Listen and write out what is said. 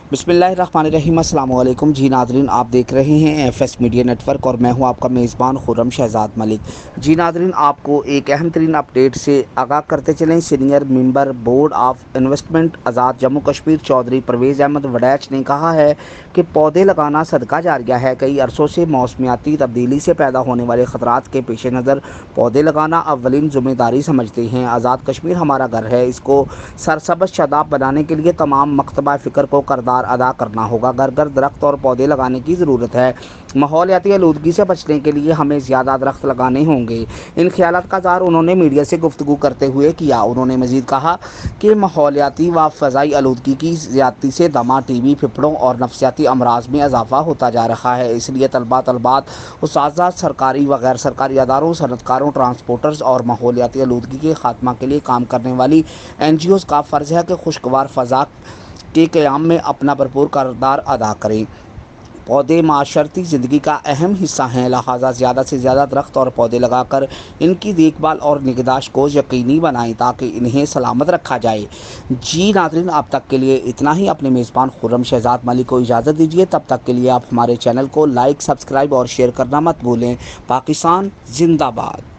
बिस्मिल्लाहिर्रहमानिर्रहीम। अस्सलाम वालेकुम जी नाज़रीन, आप देख रहे हैं एफएस मीडिया नेटवर्क और मैं हूं आपका मेज़बान खुर्रम शहजाद मलिक। जी नाज़रीन, आपको एक अहम तरीन अपडेट से आगाह करते चलें। Senior member board of investment Azad Jammu Kashmir Chaudhry Parvez Ahmad Waraich ने कहा है कि पौधे लगाना सदका जारिया है। कई अरसों से मौसमियाती तब्दीली से पैदा होने वाले ख़तरात के पेश नज़र पौधे लगाना अव्वलीन ज़िम्मेदारी समझते हैं। आज़ाद कश्मीर हमारा घर है, इसको सरसब्ज़ शादाब बनाने के लिए तमाम मकतबा फ़िक्र को करदार अदा करना होगा। घर घर दरख्त और पौधे लगाने की ज़रूरत है। माहौलियाती आलूदगी से बचने के लिए हमें ज़्यादा दरख्त लगाने होंगे। इन ख्यालात का इज़हार उन्होंने मीडिया से गुफ्तगू करते हुए किया। उन्होंने मज़ीद कहा कि माहौलियाती व फ़ज़ाई आलूदगी की ज़्यादती से दमा, टीबी, फेफड़ों और नफसियाती अमराज में इजाफा होता जा रहा है। इसलिए तलबात, उस्ताद, सरकारी व गैर सरकारी अदारों, सनतकारों, ट्रांसपोर्टर्स और माहौलियाती आलूदगी के खात्मा के लिए काम करने वाली NGOs का फ़र्ज़ है कि खुशगवार फ़ज़ा के क़याम में अपना भरपूर किरदार अदा करें। पौधे माशरती ज़िंदगी का अहम हिस्सा हैं, लिहाजा ज़्यादा से ज़्यादा दरख्त और पौधे लगाकर इनकी देखभाल और निगहदाश्त को यकीनी बनाएं ताकि इन्हें सलामत रखा जाए। जी नाज़रीन, अब तक के लिए इतना ही। अपने मेज़बान खुर्रम शहजाद मलिक को इजाज़त दीजिए। तब तक के लिए आप हमारे चैनल को लाइक, सब्सक्राइब और शेयर करना मत भूलें। पाकिस्तान जिंदाबाद।